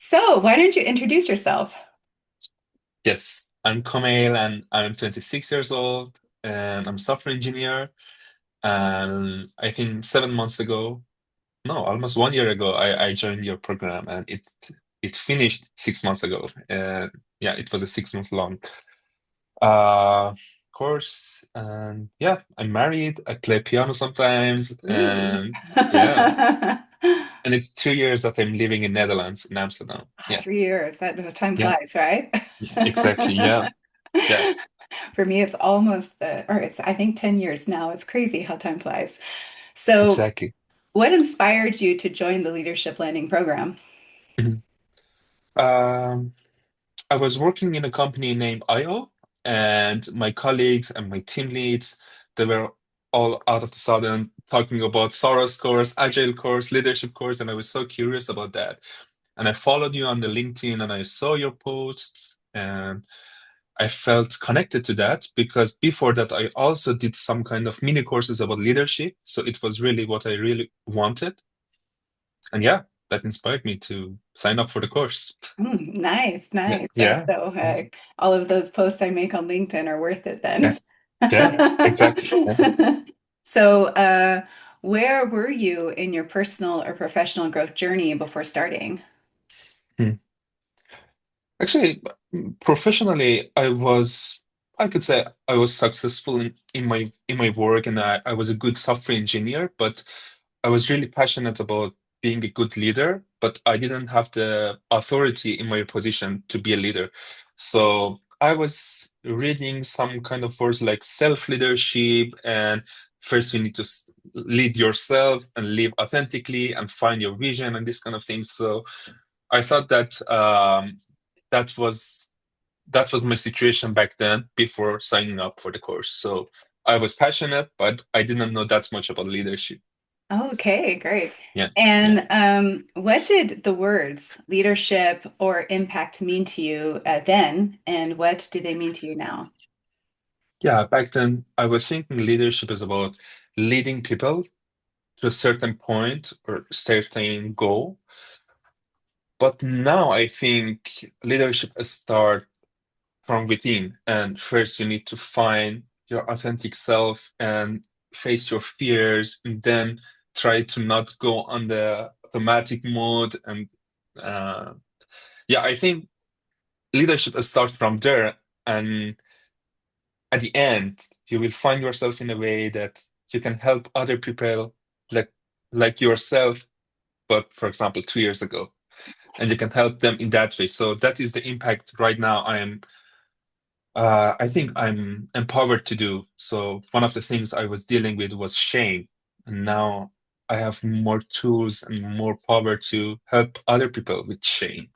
So, why don't you introduce yourself? Yes, I'm Komeil and I'm 26 years old and I'm a software engineer. And I think 7 months ago, no, almost 1 year ago, I joined your program and it finished 6 months ago. And yeah, it was a 6 months long course. And yeah, I'm married. I play piano sometimes. Ooh. And yeah, and it's 2 years that I'm living in Netherlands, in Amsterdam. Ah, Yeah, 3 years. That time yeah, flies, right? yeah, exactly. Yeah, yeah, For me, it's almost, or it's, I think, 10 years now. It's crazy how time flies. So, exactly. what inspired you to join the Leadership Landing program? Mhm. Um, I was working in a company named IO, and my colleagues and my team leads, they were all out of the sudden talking about Soros course, Agile course, leadership course, and I was so curious about that. And I followed you on the LinkedIn and I saw your posts and I felt connected to that because before that I also did some kind of mini courses about leadership. So it was really what I really wanted. And yeah, that inspired me to sign up for the course. Nice, Yeah, nice. yeah. So, all of those posts I make on LinkedIn are worth it Yeah. then. Yeah, exactly. Yeah. So, where were you in your personal or professional growth journey before starting? Hmm. Actually, professionally, I could say I was successful in my work and I was a good software engineer, but I was really passionate about being a good leader, but I didn't have the authority in my position to be a leader. So I was reading some kind of words like self-leadership and first you need to lead yourself and live authentically and find your vision and this kind of things. So I thought that that was that was my situation back then before signing up for the course. So I was passionate, but I didn't know that much about leadership. Okay, great. Yeah, yeah, And what did the words leadership or impact mean to you then, and what do they mean to you now? yeah. Back then, I was thinking leadership is about leading people to a certain point or certain goal. But now I think leadership starts from within, and first you need to find your authentic self and face your fears, and then try to not go on the automatic mode. And uh, yeah, I think leadership starts from there, and at the end, you will find yourself in a way that you can help other people, like like yourself, but for example, 2 years ago, and you can help them in that way. So that is the impact right now. I think I'm empowered to do. So one of the things I was dealing with was shame, and now I have more tools and more power to help other people with shame.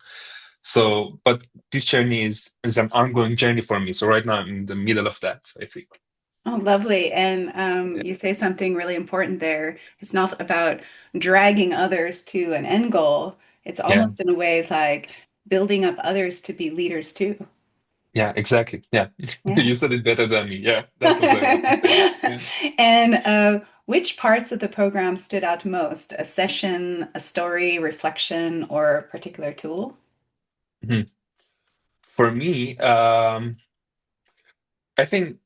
So, but this journey is an ongoing journey for me. So right now I'm in the middle of that, I think. Oh, lovely. And Yeah. you say something really important there. It's not about dragging others to an end goal. It's Yeah. almost in a way like building up others to be leaders too. Yeah, exactly. Yeah. Yeah. You said it better than me. Yeah, that was a good mistake. Yeah. And which parts of the program stood out most? A session, a story, reflection, or a particular tool? Mhm. For me, I think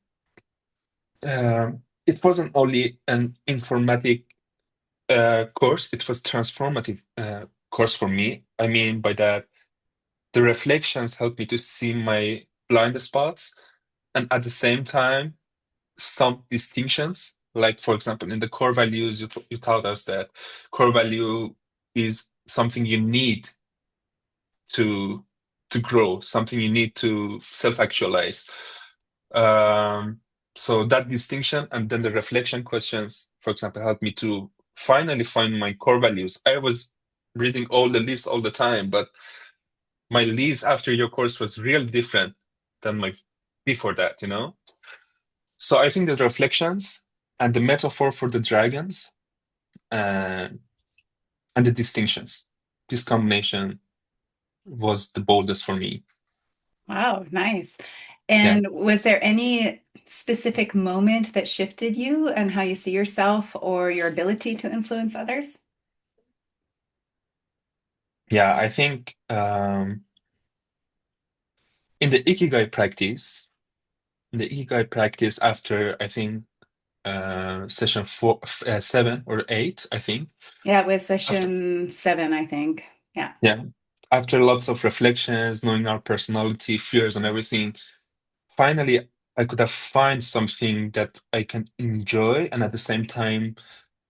it wasn't only an informatic course, it was transformative course for me. I mean, by that, the reflections helped me to see my blind spots and at the same time, some distinctions. Like, for example, in the core values, you taught us that core value is something you need to to grow, something you need to self-actualize. Um, so that distinction and then the reflection questions, for example, helped me to finally find my core values. I was reading all the lists all the time, but my list after your course was really different than my before that. So I think the reflections and the metaphor for the dragons and the distinctions, this combination was the boldest for me. Wow, nice. Yeah. And was there any specific moment that shifted you and how you see yourself or your ability to influence others? Yeah, I think in the Ikigai practice, after I think session 7 or 8, I think Yeah, it was after session 7, I think. Yeah. yeah, after lots of reflections, knowing our personality, fears, and everything, finally I could have find something that I can enjoy and at the same time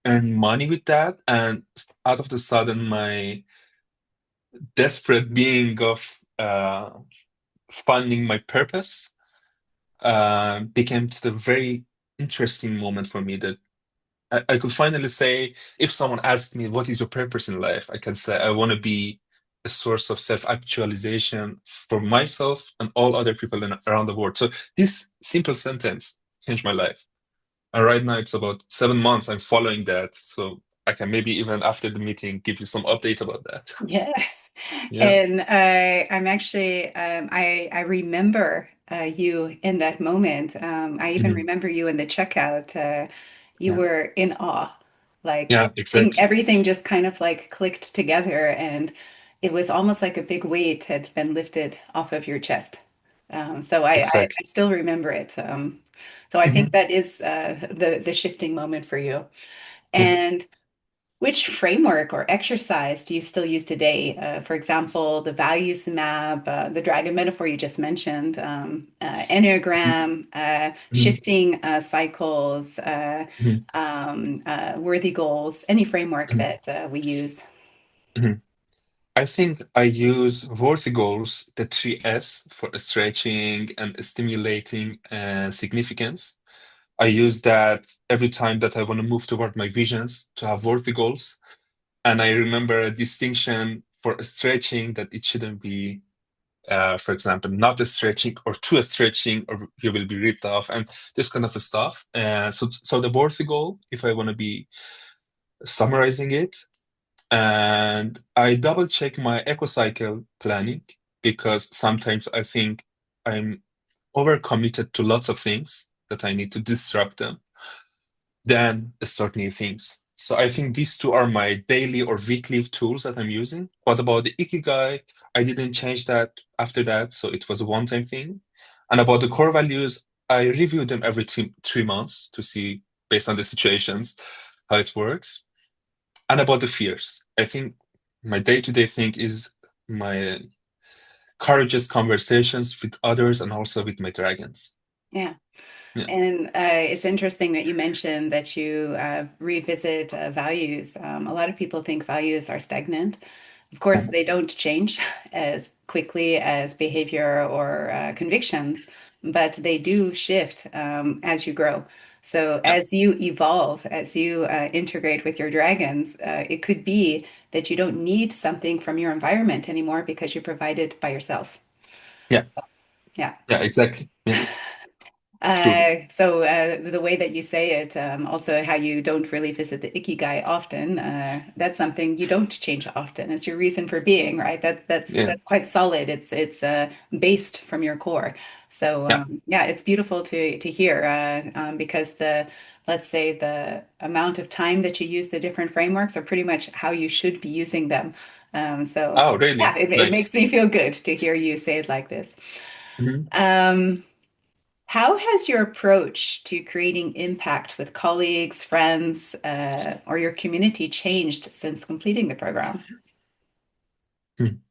earn money with that. And out of the sudden, my desperate being of finding my purpose became the very interesting moment for me that I could finally say, if someone asked me, what is your purpose in life? I can say, I want to be a source of self-actualization for myself and all other people around the world. So this simple sentence changed my life. And right now it's about 7 months I'm following that. So I can maybe even after the meeting give you some update about that. Yeah. Yeah. And I'm actually, I remember you in that moment. I even Mhm. remember you in the checkout. You Yeah. were in awe. Like Yeah, exactly. everything just kind of like clicked together, and it was almost like a big weight had been lifted off of your chest. So I Exactly. still remember it. So I think Hmm. that is the shifting moment for you. Yeah. And which framework or exercise do you still use today? For example, the values map, the dragon metaphor you just mentioned, Enneagram, Hmm. shifting cycles, Hmm. worthy goals, any framework Hmm. that we use. Hmm. I think I use worthy goals, the 3S for stretching and stimulating significance. I use that every time that I want to move toward my visions to have worthy goals. And I remember a distinction for stretching that it shouldn't be, for example, not a stretching or too stretching or you will be ripped off and this kind of stuff. So the worthy goal, if I want to be summarizing it, and I double check my eco cycle planning because sometimes I think I'm overcommitted to lots of things that I need to disrupt them, then start new things. So I think these two are my daily or weekly tools that I'm using. What about the Ikigai? I didn't change that after that, so it was a one-time thing. And about the core values, I review them every 3 months to see, based on the situations, how it works. And about the fears, I think my day-to-day thing is my courageous conversations with others and also with my dragons. Yeah. Yeah. And it's interesting that you mentioned that you revisit values. A lot of people think values are stagnant. Of course, they don't change as quickly as behavior or convictions, but they do shift as you grow. So, Yeah. as you evolve, as you integrate with your dragons, it could be that you don't need something from your environment anymore because you provide it by yourself. Yeah. Yeah. Yeah, exactly. Yeah. True. The way that you say it, also how you don't really visit the ikigai often, that's something you don't change often. It's your reason for being, right? Yeah. That's quite solid. It's based from your core. So Yeah. yeah, it's beautiful to hear because the let's say the amount of time that you use the different frameworks are pretty much how you should be using them. So Oh, yeah, really? it Nice. makes me feel good to hear you say it like this. Mhm. Um, how has your approach to creating impact with colleagues, friends, or your community changed since completing the program? Hmm.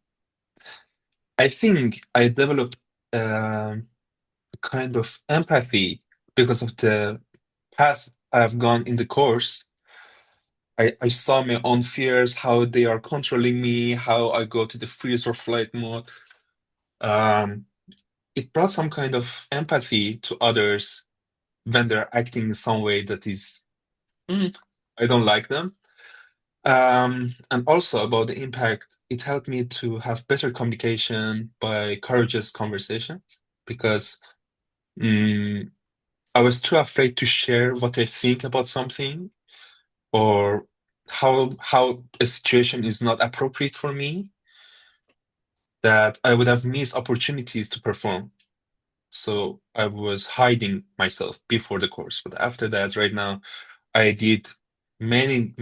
I think I developed um, a kind of empathy because of the path I've gone in the course. I saw my own fears, how they are controlling me, how I go to the freeze or flight mode. Um, it brought some kind of empathy to others when they're acting in some way that is, "Hmm, I don't like them." And also about the impact, it helped me to have better communication by courageous conversations because mm, I was too afraid to share what I think about something or how a situation is not appropriate for me that I would have missed opportunities to perform. So I was hiding myself before the course, but after that, right now, I did many